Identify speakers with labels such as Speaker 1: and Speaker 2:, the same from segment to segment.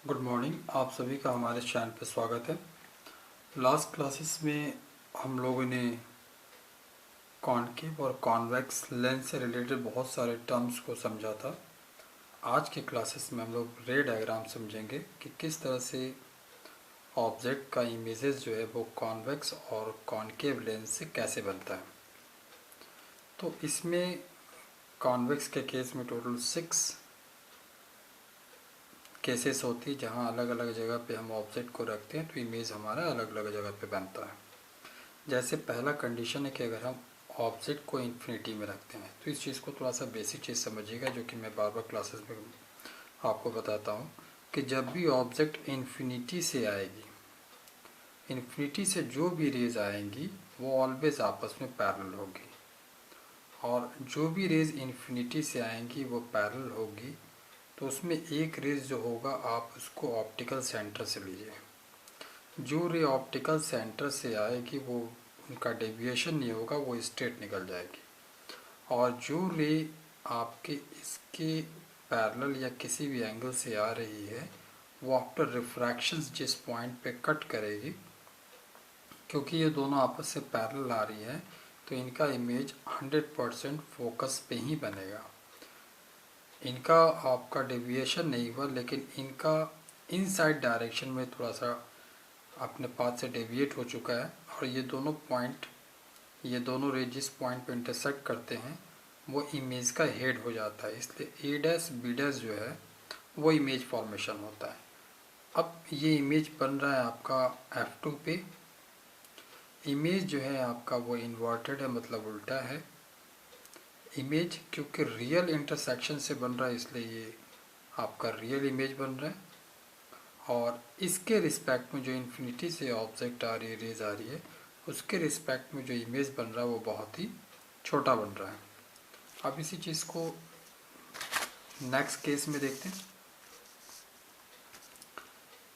Speaker 1: Good morning. आप सभी का हमारे चैनल पर स्वागत है। लास्ट क्लासेस में हम लोगों ने कॉनकेव और कॉन्वेक्स लेंस से रिलेटेड बहुत सारे टर्म्स को समझा था। आज के क्लासेस में हम लोग रे डायग्राम समझेंगे कि किस तरह से ऑब्जेक्ट का इमेजेस जो है वो कॉन्वेक्स और कॉनकेव लेंस से कैसे बनता है। तो इसमें कॉन्वेक्स के केस में टोटल 6 केसेस होती है जहाँ अलग अलग जगह पे हम ऑब्जेक्ट को रखते हैं तो इमेज हमारा अलग अलग जगह पे बनता है। जैसे पहला कंडीशन है कि अगर हम ऑब्जेक्ट को इन्फिनिटी में रखते हैं तो इस चीज़ को थोड़ा सा बेसिक चीज़ समझिएगा, जो कि मैं बार बार क्लासेस में आपको बताता हूँ कि जब भी ऑब्जेक्ट इन्फिनिटी से आएगी, इन्फिनिटी से जो भी रेज आएंगी वो ऑलवेज आपस में पैरेलल होगी, और जो भी रेज इन्फिनिटी से आएंगी वो पैरेलल होगी। तो उसमें एक रेज जो होगा आप उसको ऑप्टिकल सेंटर से लीजिए। जो रे ऑप्टिकल सेंटर से आएगी वो उनका डेविएशन नहीं होगा, वो स्ट्रेट निकल जाएगी। और जो रे आपके इसके पैरेलल या किसी भी एंगल से आ रही है वो आफ्टर रिफ्रैक्शंस जिस पॉइंट पे कट करेगी, क्योंकि ये दोनों आपस से पैरेलल आ रही है तो इनका इमेज 100% फोकस पे ही बनेगा। इनका आपका डेविएशन नहीं हुआ, लेकिन इनका इनसाइड डायरेक्शन में थोड़ा सा अपने पाथ से डेविएट हो चुका है, और ये दोनों पॉइंट, ये दोनों रे जिस पॉइंट पे इंटरसेक्ट करते हैं वो इमेज का हेड हो जाता है, इसलिए ए डैश बी डैश जो है वो इमेज फॉर्मेशन होता है। अब ये इमेज बन रहा है आपका F2 पे। इमेज जो है आपका वो इन्वर्टेड है, मतलब उल्टा है। इमेज क्योंकि रियल इंटरसेक्शन से बन रहा है इसलिए ये आपका रियल इमेज बन रहा है, और इसके रिस्पेक्ट में जो इन्फिनिटी से ऑब्जेक्ट आ रही है, रेज आ रही है, उसके रिस्पेक्ट में जो इमेज बन रहा है वो बहुत ही छोटा बन रहा है। अब इसी चीज़ को नेक्स्ट केस में देखते हैं।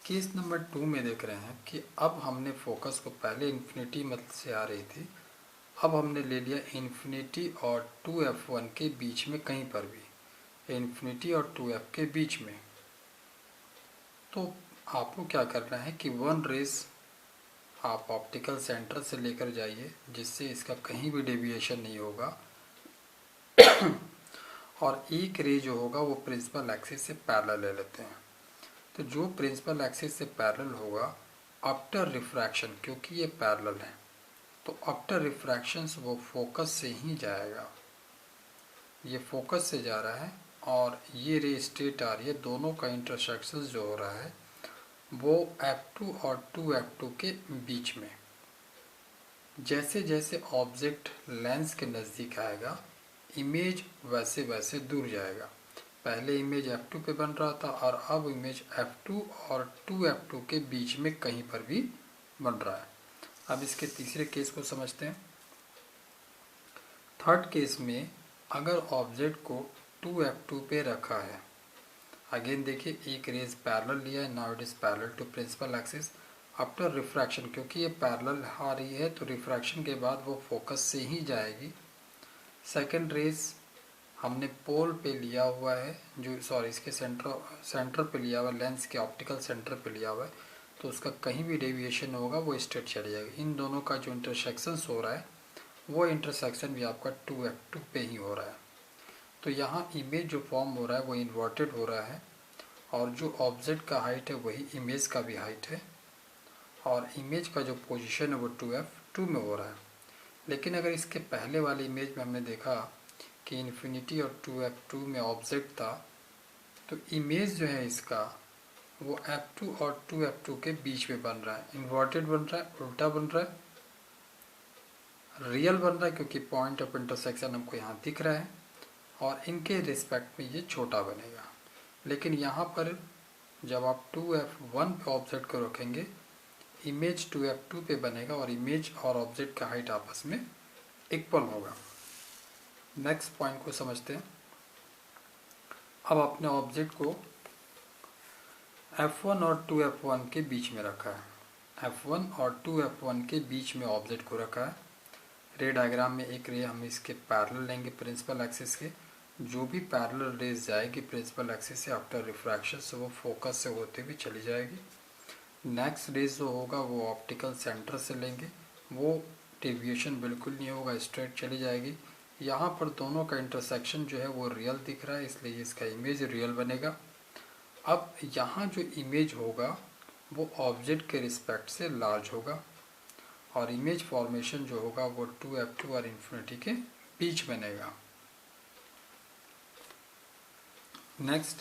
Speaker 1: केस नंबर 2 में देख रहे हैं कि अब हमने फोकस को, पहले इन्फिनिटी मतलब से आ रही थी, अब हमने ले लिया इन्फिनिटी और 2f1 के बीच में, कहीं पर भी इन्फिनिटी और 2f के बीच में। तो आपको क्या करना है कि वन रेज आप ऑप्टिकल सेंटर से लेकर जाइए जिससे इसका कहीं भी डेविएशन नहीं होगा, और एक रे जो होगा वो प्रिंसिपल एक्सिस से पैरेलल ले लेते हैं। तो जो प्रिंसिपल एक्सिस से पैरेलल होगा आफ्टर रिफ्रैक्शन, क्योंकि ये पैरेलल है तो आफ्टर रिफ्रैक्शन वो फोकस से ही जाएगा। ये फोकस से जा रहा है और ये रे स्ट्रेट आ रही है, दोनों का इंटरसेक्शन जो हो रहा है वो F2 और 2F2 के बीच में। जैसे जैसे ऑब्जेक्ट लेंस के नज़दीक आएगा इमेज वैसे वैसे दूर जाएगा। पहले इमेज F2 पे बन रहा था और अब इमेज F2 और 2F2 के बीच में कहीं पर भी बन रहा है। अब इसके तीसरे केस को समझते हैं। थर्ड केस में अगर ऑब्जेक्ट को 2F2 पे रखा है, अगेन देखिए एक रेज पैरेलल लिया है, now it is parallel to principal axis. After refraction, क्योंकि ये पैरेलल आ रही है तो रिफ्रैक्शन के बाद वो फोकस से ही जाएगी। सेकंड रेज हमने पोल पे लिया हुआ है, जो सॉरी इसके सेंटर पे लिया हुआ है, लेंस के ऑप्टिकल सेंटर पे लिया हुआ है, तो उसका कहीं भी डेविएशन होगा वो स्ट्रेट चली जाएगी। इन दोनों का जो इंटरसेक्शन हो रहा है वो इंटरसेक्शन भी आपका 2F2 पे ही हो रहा है। तो यहाँ इमेज जो फॉर्म हो रहा है वो इन्वर्टेड हो रहा है, और जो ऑब्जेक्ट का हाइट है वही इमेज का भी हाइट है, और इमेज का जो पोजीशन है वो 2F2 में हो रहा है। लेकिन अगर इसके पहले वाले इमेज में हमने देखा कि इन्फिनिटी और 2F2 में ऑब्जेक्ट था, तो इमेज जो है इसका वो F2 और 2F2 के बीच में बन रहा है, इन्वर्टेड बन रहा है, उल्टा बन रहा है, रियल बन रहा है क्योंकि पॉइंट ऑफ इंटरसेक्शन हमको यहाँ दिख रहा है, और इनके रिस्पेक्ट में ये छोटा बनेगा। लेकिन यहाँ पर जब आप 2F1 पे ऑब्जेक्ट को रखेंगे इमेज 2F2 पे बनेगा और इमेज और ऑब्जेक्ट का हाइट आपस में इक्वल होगा। नेक्स्ट पॉइंट को समझते हैं। अब अपने ऑब्जेक्ट को F1 और 2F1 के बीच में रखा है, F1 और 2F1 के बीच में ऑब्जेक्ट को रखा है। रे डायग्राम में एक रे हम इसके पैरेलल लेंगे प्रिंसिपल एक्सिस के, जो भी पैरेलल रेज जाएगी प्रिंसिपल एक्सिस से आफ्टर रिफ्रैक्शन से वो फोकस से होते हुए चली जाएगी। नेक्स्ट रेज जो होगा वो ऑप्टिकल सेंटर से लेंगे, वो डेविएशन बिल्कुल नहीं होगा, स्ट्रेट चली जाएगी। यहाँ पर दोनों का इंटरसेक्शन जो है वो रियल दिख रहा है, इसलिए इसका इमेज रियल बनेगा। अब यहाँ जो इमेज होगा वो ऑब्जेक्ट के रिस्पेक्ट से लार्ज होगा और इमेज फॉर्मेशन जो होगा वो 2f2 और इन्फिनिटी के बीच बनेगा। नेक्स्ट,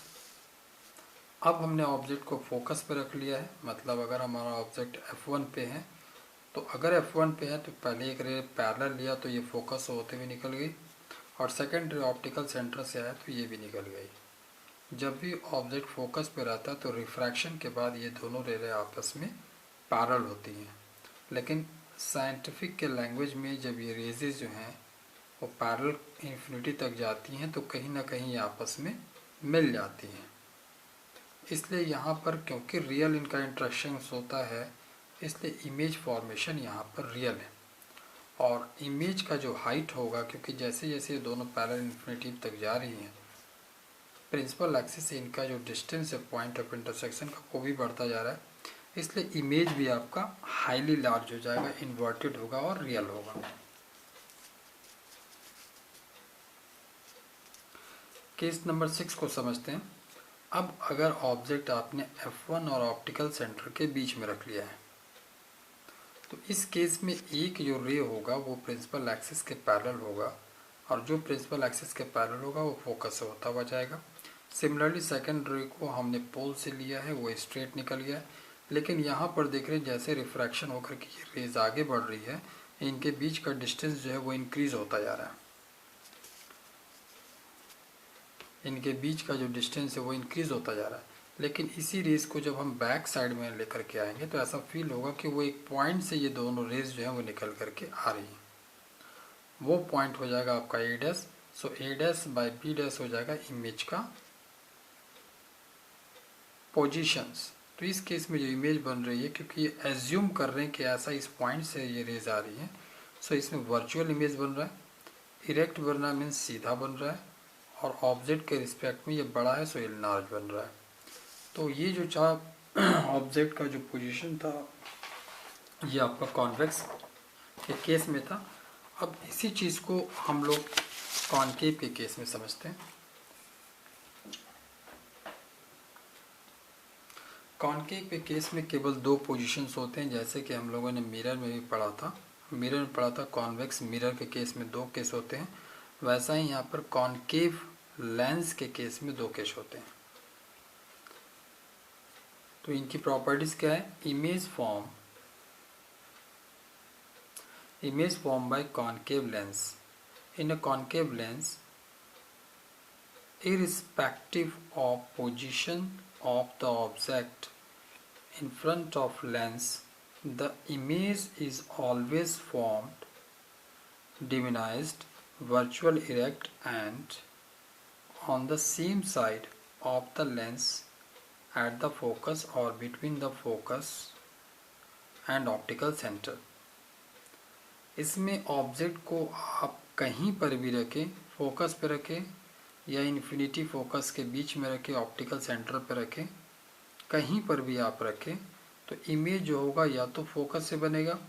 Speaker 1: अब हमने ऑब्जेक्ट को फोकस पे रख लिया है, मतलब अगर हमारा ऑब्जेक्ट f1 पे है तो अगर f1 पे है तो पहले एक रे पैरेलल लिया तो ये फोकस होते हुए निकल गई, और सेकेंड रे ऑप्टिकल सेंटर से आया तो ये भी निकल गई। जब भी ऑब्जेक्ट फोकस पे रहता है तो रिफ्रैक्शन के बाद ये दोनों रे आपस में पैरेलल होती हैं, लेकिन साइंटिफिक के लैंग्वेज में जब ये रेजेस जो हैं वो पैरेलल इन्फिनिटी तक जाती हैं तो कहीं ना कहीं ये आपस में मिल जाती हैं। इसलिए यहाँ पर क्योंकि रियल इनका इंटरेक्शन होता है इसलिए इमेज फॉर्मेशन यहाँ पर रियल है। और इमेज का जो हाइट होगा, क्योंकि जैसे जैसे ये दोनों पैरेलल इन्फिनिटी तक जा रही हैं प्रिंसिपल एक्सिस से इनका जो डिस्टेंस है पॉइंट ऑफ इंटरसेक्शन का वो भी बढ़ता जा रहा है, इसलिए इमेज भी आपका हाईली लार्ज हो जाएगा, इन्वर्टेड होगा और रियल होगा। केस नंबर 6 को समझते हैं। अब अगर ऑब्जेक्ट आपने f1 और ऑप्टिकल सेंटर के बीच में रख लिया है तो इस केस में एक जो रे होगा वो प्रिंसिपल एक्सिस के पैरेलल होगा और जो प्रिंसिपल एक्सिस के पैरेलल होगा वो फोकस से होता हुआ जाएगा। सिमिलरली सेकंड रे को हमने पोल से लिया है, वो स्ट्रेट निकल गया है, लेकिन यहाँ पर देख रहे हैं जैसे रिफ्रैक्शन होकर के ये रेज आगे बढ़ रही है इनके बीच का डिस्टेंस जो है वो इंक्रीज होता जा रहा है, इनके बीच का जो डिस्टेंस है वो इंक्रीज होता जा रहा है। लेकिन इसी रेस को जब हम बैक साइड में लेकर के आएंगे तो ऐसा फील होगा कि वो एक पॉइंट से ये दोनों रेस जो है वो निकल करके आ रही हैं। वो पॉइंट हो जाएगा आपका A dash, so A dash by B dash हो जाएगा इमेज का पोजीशंस। तो इस केस में जो इमेज बन रही है, क्योंकि ये एज्यूम कर रहे हैं कि ऐसा इस पॉइंट से ये रेज आ रही है, सो इसमें वर्चुअल इमेज बन रहा है। इरेक्ट बनना मीन्स सीधा बन रहा है और ऑब्जेक्ट के रिस्पेक्ट में ये बड़ा है, सो ये लार्ज बन रहा है। तो ये जो चार ऑब्जेक्ट का जो पोजीशन था ये आपका कॉन्वेक्स के केस में था। अब इसी चीज़ को हम लोग कॉनकेव के केस में समझते हैं। कॉनकेव के केस में केवल दो पोजीशंस होते हैं, जैसे कि हम लोगों ने मिरर में भी पढ़ा था, मिरर में पढ़ा था कॉन्वेक्स मिरर के केस में दो केस होते हैं, वैसा ही यहाँ पर कॉनकेव लेंस के केस में दो केस होते हैं। तो इनकी प्रॉपर्टीज क्या है? Image form by concave lens. In a concave lens, irrespective of position of the object in front of lens, the image is always formed diminished, virtual erect and on the same side of the lens at the focus or between the focus and optical center। इसमें object को आप कहीं पर भी रखें, focus पे रखें या इन्फिनिटी फोकस के बीच में रखें, ऑप्टिकल सेंटर पर रखें, कहीं पर भी आप रखें तो इमेज जो होगा या तो फोकस से बनेगा,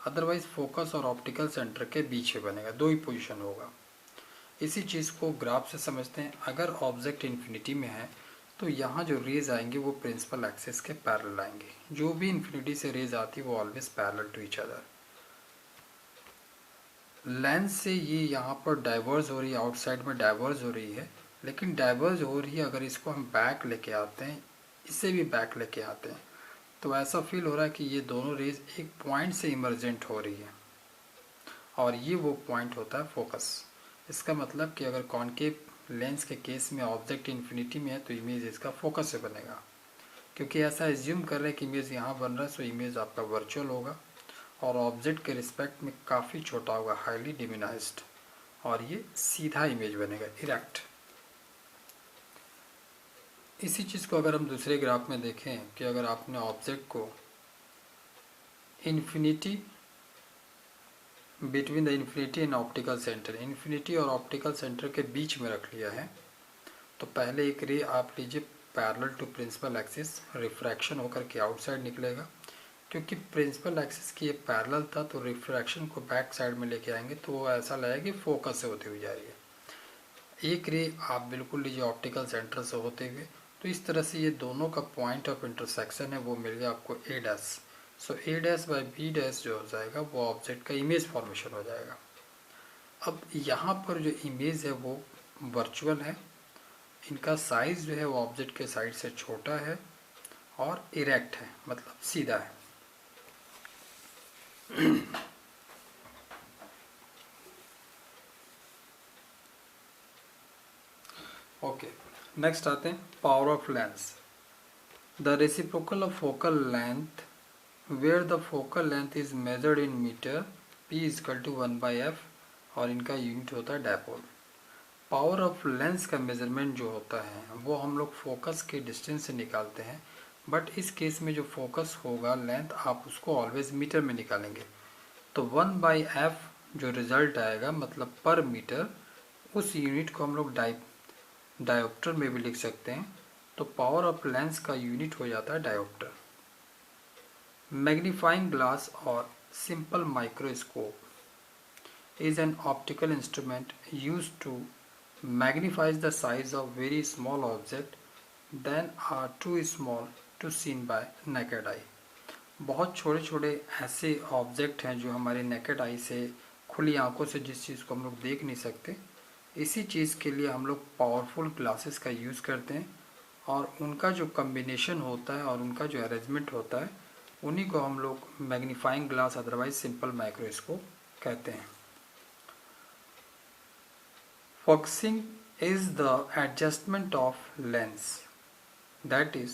Speaker 1: अदरवाइज फोकस और ऑप्टिकल सेंटर के बीच में बनेगा, दो ही पोजीशन होगा। इसी चीज़ को ग्राफ से समझते हैं। अगर ऑब्जेक्ट इन्फिनिटी में है तो यहाँ जो रेज आएंगे वो प्रिंसिपल एक्सिस के पैरेलल आएंगे। जो भी इन्फिनिटी से रेज आती है वो always parallel to each other. Lens से ये यहाँ पर डाइवर्ज हो रही है, आउटसाइड में डाइवर्ज हो रही है, लेकिन डाइवर्ज हो रही है अगर इसको हम बैक लेके आते हैं, इससे भी बैक लेके आते हैं तो ऐसा फील हो रहा है कि ये दोनों रेज एक पॉइंट से इमर्जेंट हो रही है और ये वो पॉइंट होता है फोकस। इसका मतलब कि अगर कॉनकेव लेंस के केस में ऑब्जेक्ट इन्फिनिटी में है तो इमेज इसका फोकस से बनेगा, क्योंकि ऐसा एज्यूम कर रहे हैं कि इमेज यहाँ बन रहा है, सो इमेज आपका वर्चुअल होगा और ऑब्जेक्ट के रिस्पेक्ट में काफ़ी छोटा होगा, हाईली डिमिनाइज्ड, और ये सीधा इमेज बनेगा, इरेक्ट। इसी चीज़ को अगर हम दूसरे ग्राफ में देखें कि अगर आपने ऑब्जेक्ट को infinity between the infinity and optical centre, infinity और ऑप्टिकल सेंटर के बीच में रख लिया है। तो पहले एक रे आप लीजिए parallel to principal axis, refraction होकर के आउटसाइड निकलेगा। क्योंकि प्रिंसिपल एक्सिस की ये पैरेलल था तो रिफ्रैक्शन को बैक साइड में लेके आएंगे तो वो ऐसा लगेगा कि फोकस से होती हुई जा रही है। एक रे आप बिल्कुल लीजिए ऑप्टिकल सेंटर से होते हुए, तो इस तरह से ये दोनों का पॉइंट ऑफ इंटरसेक्शन है वो मिल गया आपको A dash. So A dash by B dash जो हो जाएगा वो ऑब्जेक्ट का इमेज फॉर्मेशन हो जाएगा। अब यहाँ पर जो इमेज है वो वर्चुअल है, इनका साइज जो है वो ऑब्जेक्ट के साइड से छोटा है और इरेक्ट है, मतलब सीधा है। ओके, नेक्स्ट आते हैं power of lens. The reciprocal of focal length where the focal length is measured in metre, P is equal to 1/f, और इनका यूनिट होता है डायपोल। पावर ऑफ लेंस का मेजरमेंट जो होता है वो हम लोग फोकस के डिस्टेंस से निकालते हैं, बट इस केस में जो फोकस होगा लेंथ आप उसको ऑलवेज मीटर में निकालेंगे। तो 1/f जो रिजल्ट आएगा मतलब पर मीटर, उस यूनिट को हम लोग डायोप्टर में भी लिख सकते हैं। तो पावर ऑफ लेंस का यूनिट हो जाता है डायोप्टर। मैग्नीफाइंग ग्लास और simple microscope is an optical instrument used to magnify the size of very small object that are too small to seen by naked eye। बहुत छोटे छोटे ऐसे object हैं जो हमारे नेकेड आई से, खुली आंखों से जिस चीज़ को हम लोग देख नहीं सकते, इसी चीज़ के लिए हम लोग पावरफुल ग्लासेस का यूज़ करते हैं और उनका जो कम्बिनेशन होता है और उनका जो अरेंजमेंट होता है उन्हीं को हम लोग magnifying glass otherwise simple microscope कहते हैं। Focusing is the adjustment of lens, that is,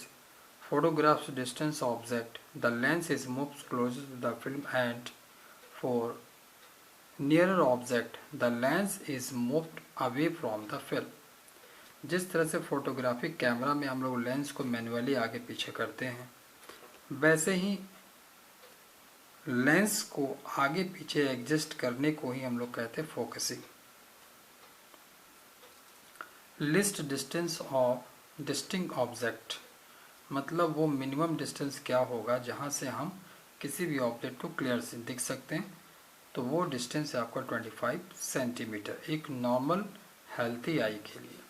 Speaker 1: photographs distance object, the lens is moved closer to the film, and for nearer object the lens is moved away from the film। जिस तरह से photographic camera में हम लोग lens को manually आगे पीछे करते हैं, वैसे ही लेंस को आगे पीछे एडजस्ट करने को ही हम लोग कहते हैं focusing. List distance of distinct object, मतलब वो मिनिमम डिस्टेंस क्या होगा जहाँ से हम किसी भी ऑब्जेक्ट को क्लियर से दिख सकते हैं। तो वो डिस्टेंस है आपका 25 सेंटीमीटर एक नॉर्मल हेल्थी आई के लिए।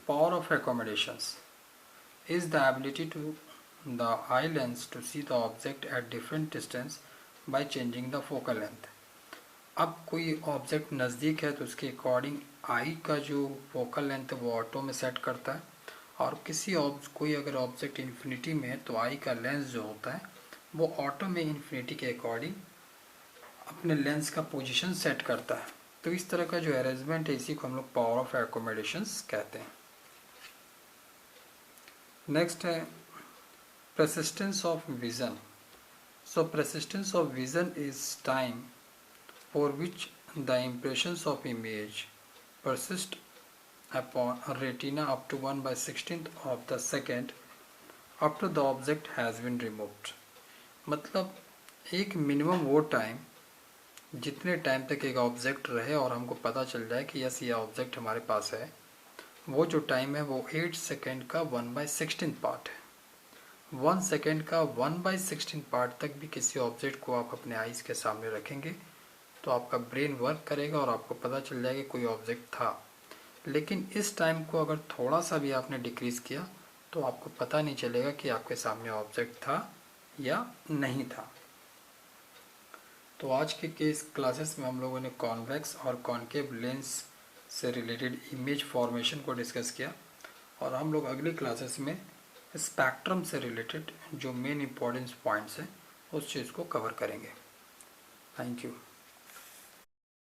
Speaker 1: Power of accommodations is the ability to the eye lens to see the object at different distance by changing the focal length. अब कोई ऑब्जेक्ट नज़दीक है तो उसके अकॉर्डिंग आई का जो फोकल लेंथ है वो ऑटो में सेट करता है, और कोई अगर ऑब्जेक्ट इन्फिनिटी में है तो आई का लेंस जो होता है वो ऑटो में इन्फिनिटी के अकॉर्डिंग अपने लेंस का पोजीशन सेट करता है। तो इस तरह का जो अरेंजमेंट है इसी को हम लोग पावर ऑफ एकोमोडेशंस कहते हैं। नेक्स्ट है persistence of vision. So persistence of vision is time for which the impressions of image persist upon a retina up to 1/16 of the second after the object has been removed। मतलब एक minimum वो time जितने time तक एक object रहे और हमको पता चल जाए कि यस ये ऑब्जेक्ट हमारे पास है, वो जो टाइम है वो 8 सेकेंड का 1/16 पार्ट है। 1 सेकेंड का 1/16 पार्ट तक भी किसी ऑब्जेक्ट को आप अपने आईज के सामने रखेंगे तो आपका ब्रेन वर्क करेगा और आपको पता चल जाएगा कोई ऑब्जेक्ट था। लेकिन इस टाइम को अगर थोड़ा सा भी आपने डिक्रीज़ किया तो आपको पता नहीं चलेगा कि आपके सामने ऑब्जेक्ट था या नहीं था। तो आज के केस क्लासेस में हम लोगों ने कॉन्वेक्स और कॉन्केव लेंस से रिलेटेड इमेज फॉर्मेशन को डिस्कस किया, और हम लोग अगली क्लासेस में स्पेक्ट्रम से रिलेटेड जो मेन इम्पोर्टेंस पॉइंट्स हैं उस चीज़ को कवर करेंगे। Thank you.